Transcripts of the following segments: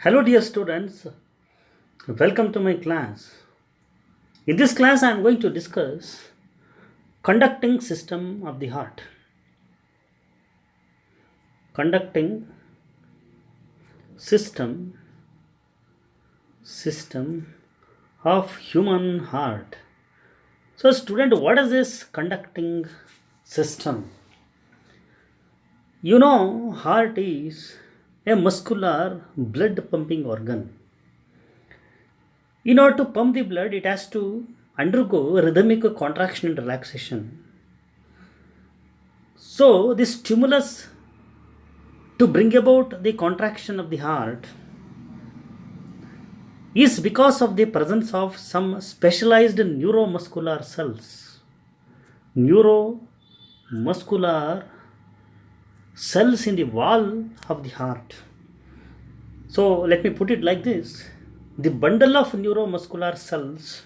Hello, dear students. Welcome to my class. In this class, I am going to discuss conducting system of the heart. Conducting system of human heart. So, student, what is this conducting system? Heart is a muscular blood pumping organ. In order to pump the blood, it has to undergo rhythmic contraction and relaxation. So, the stimulus to bring about the contraction of the heart is because of the presence of some specialized neuromuscular cells. Neuromuscular cells in the wall of the heart. So, let me put it like this: the bundle of neuromuscular cells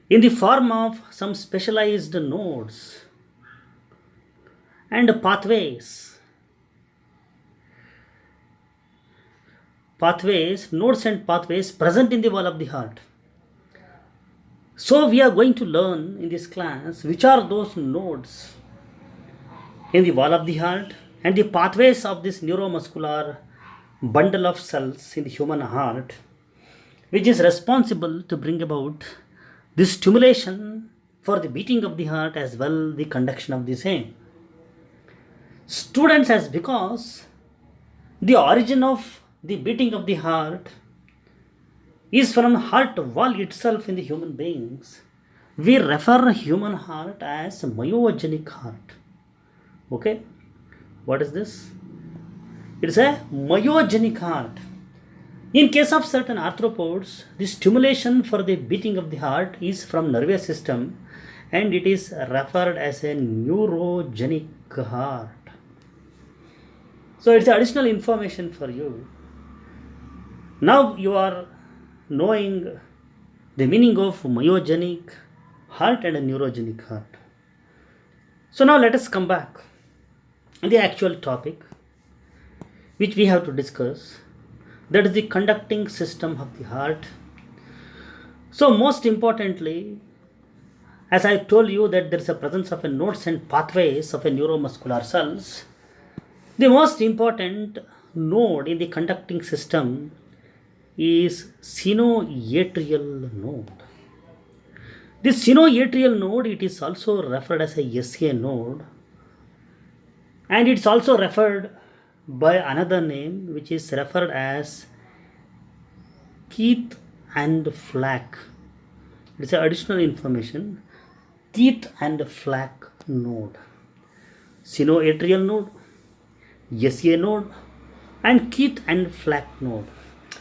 in the form of some specialized nodes and nodes and pathways present in the wall of the heart. So we are going to learn in this class which are those nodes in the wall of the heart and the pathways of this neuromuscular bundle of cells in the human heart, which is responsible to bring about the stimulation for the beating of the heart as well the conduction of the same. Students, as because the origin of the beating of the heart is from heart wall itself in the human beings, we refer human heart as myogenic heart. Okay, what is this? It's a myogenic heart. In case of certain arthropods, the stimulation for the beating of the heart is from nervous system and it is referred as a neurogenic heart. So it's additional information for you. Now you are knowing the meaning of myogenic heart and a neurogenic heart. So now let us come back to the actual topic which we have to discuss, that is the conducting system of the heart. So most importantly, as I told you that there is a presence of a nodes and pathways of a neuromuscular cells, the most important node in the conducting system is sinoatrial node. This sinoatrial node, it is also referred as a SA node, and it's also referred by another name which is referred as Keith and Flack. It's an additional information. Keith and Flack node, sinoatrial node, SA node, and Keith and Flack node.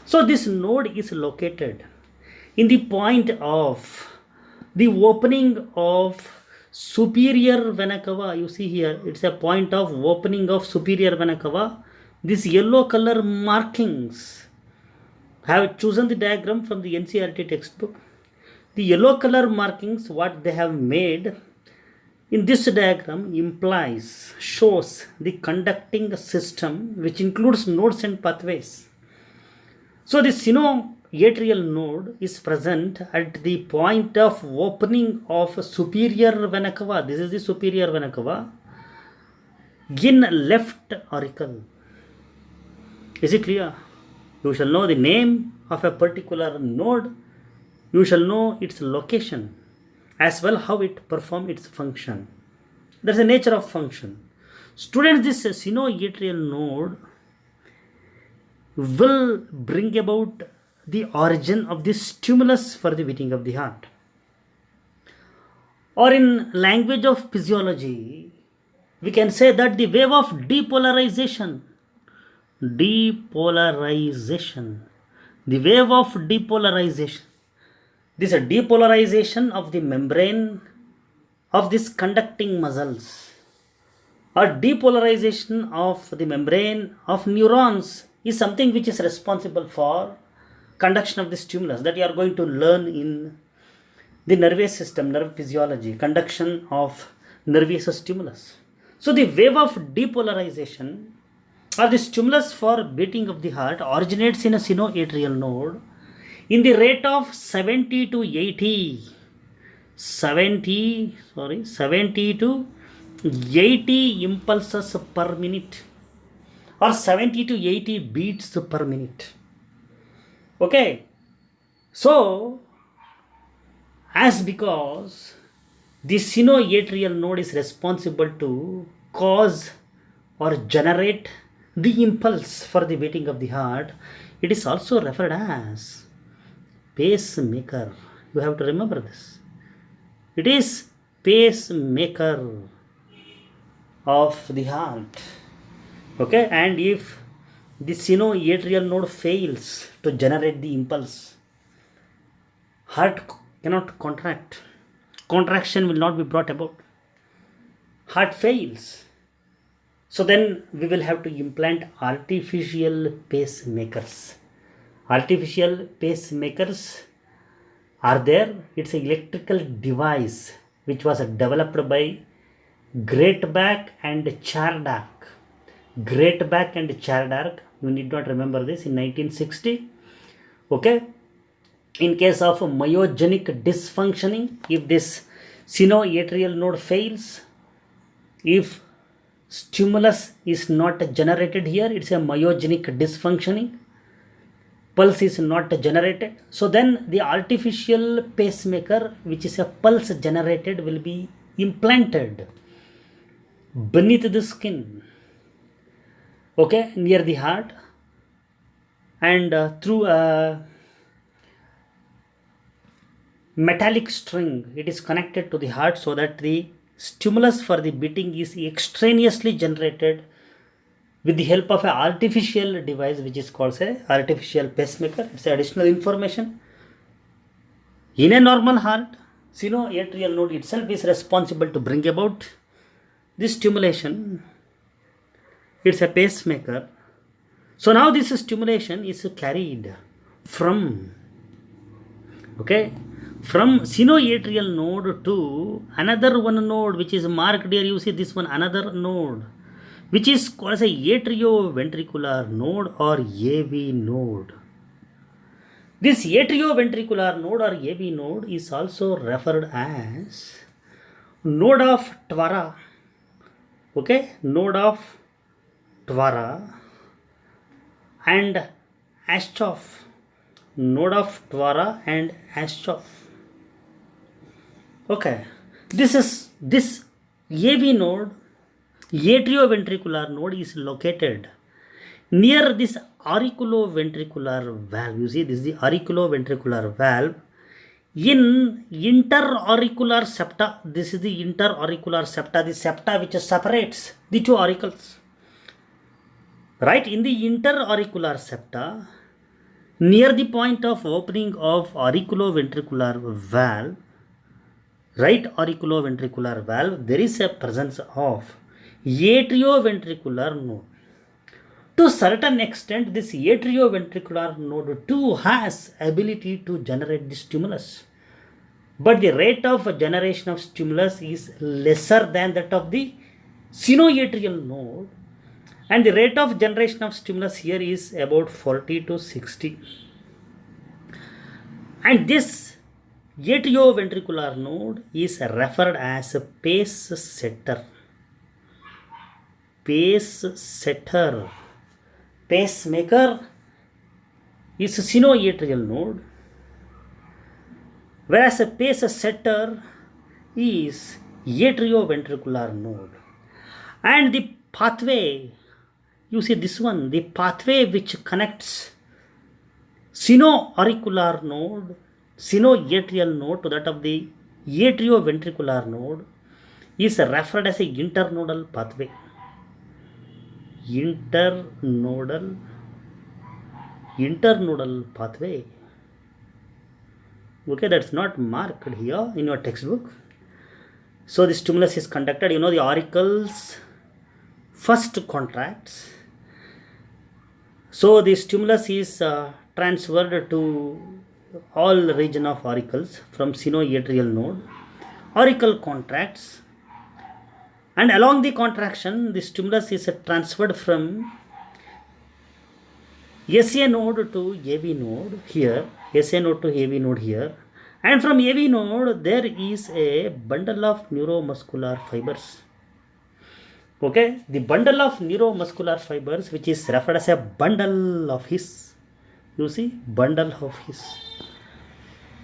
So this node is located in the point of the opening of superior vena cava. You see here, it's a point of opening of superior vena cava. This yellow color markings, I have chosen the diagram from the NCERT textbook. The yellow color markings, what they have made in this diagram shows the conducting system which includes nodes and pathways. So the sinoatrial node is present at the point of opening of superior vena cava. This is the superior vena cava in left auricle. Is it clear? You shall know the name of a particular node. You shall know its location as well how it performs its function. That's the nature of function. Students, this sinoatrial node will bring about the origin of the stimulus for the beating of the heart. Or in language of physiology, we can say that the wave of depolarization, the wave of depolarization, this is a depolarization of the membrane of these conducting muscles, or depolarization of the membrane of neurons is something which is responsible for conduction of the stimulus that you are going to learn in the nervous system, nerve physiology, conduction of nervous stimulus. So the wave of depolarization or the stimulus for beating of the heart originates in a sinoatrial node in the rate of 70 to 80 to 80 impulses per minute, or 70 to 80 beats per minute. Okay, so as because the sinoatrial node is responsible to cause or generate the impulse for the beating of the heart, it is also referred as pacemaker. You have to remember this. It is pacemaker of the heart. Okay, and if the sinoatrial node fails to generate the impulse, heart cannot contract. Contraction will not be brought about. Heart fails. So then we will have to implant artificial pacemakers. Artificial pacemakers are there. It's an electrical device which was developed by Greatbach and Chardak. Greatbach and Chardak, you need not remember this, in 1960. Okay, in case of myogenic dysfunctioning, if this sinoatrial node fails, if stimulus is not generated here, it's a myogenic dysfunctioning, pulse is not generated, so then the artificial pacemaker, which is a pulse generated, will be implanted beneath the skin, okay, near the heart, and through a metallic string it is connected to the heart, so that the stimulus for the beating is extraneously generated with the help of an artificial device which is called a artificial pacemaker. It's additional information. In a normal heart, sinoatrial node itself is responsible to bring about this stimulation. It's a pacemaker. So now this stimulation is carried from sinoatrial node to another one node which is marked here. You see this one, another node, which is called as a atrioventricular node or AV node. This atrioventricular node or AV node is also referred as node of Twara. Okay, node of Twara and Aschoff. Node of Twara and Aschoff. Okay, this AV node, atrioventricular node, is located near this auriculoventricular valve. You see, this is the auriculoventricular valve in interauricular septa. This is the interauricular septa, the septa which separates the two auricles. Right, in the interauricular septa, near the point of opening of auriculoventricular valve, right auriculoventricular valve, there is a presence of atrioventricular node. To a certain extent, this atrioventricular node too has ability to generate the stimulus, but the rate of generation of stimulus is lesser than that of the sinoatrial node, and the rate of generation of stimulus here is about 40 to 60. And this atrioventricular node is referred as a pace setter. Pace setter. Pacemaker is a sinoatrial node, whereas a pace setter is atrioventricular node. And the pathway, you see this one, the pathway which connects sinoauricular node, sinoatrial node to that of the atrioventricular node is referred as a internodal pathway. Internodal pathway. Okay, that's not marked here in your textbook. So the stimulus is conducted, the auricles first contracts. So the stimulus is transferred to all region of auricles from sinoatrial node. Auricle contracts, and along the contraction, the stimulus is transferred from SA node to AV node here, SA node to AV node here, and from AV node there is a bundle of neuromuscular fibers. Okay, the bundle of neuromuscular fibers, which is referred as a bundle of His. You see, bundle of His.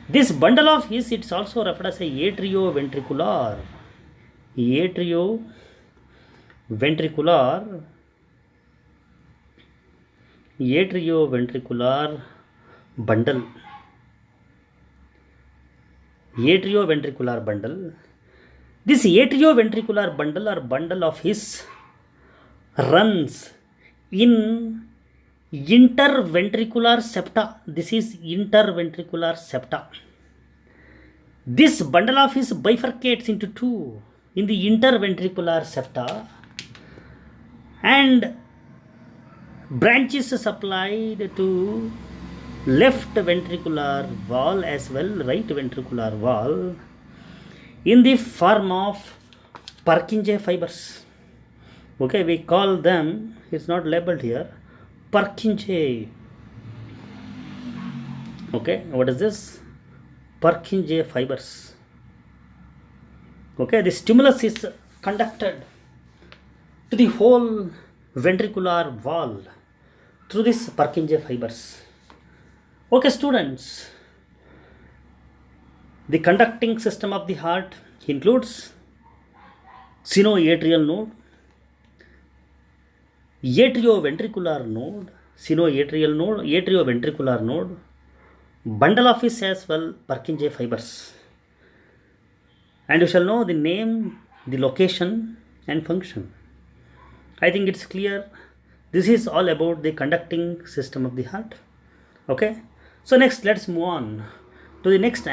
This bundle of His, it's also referred as a atrioventricular bundle. Atrioventricular bundle. This atrioventricular bundle or bundle of His runs in interventricular septa. This is interventricular septa. This bundle of His bifurcates into two in the interventricular septa, and branches supplied to left ventricular wall as well right ventricular wall in the form of Purkinje fibers. Okay, we call them, it's not labeled here, Purkinje. Okay, what is this? Purkinje fibers. Okay, the stimulus is conducted to the whole ventricular wall through this Purkinje fibers. Okay, students, the conducting system of the heart includes sinoatrial node, atrioventricular node, sinoatrial node, atrioventricular node, bundle of His as well, Purkinje fibers. And you shall know the name, the location and function. I think it's clear. This is all about the conducting system of the heart. Okay. So next, let's move on to the next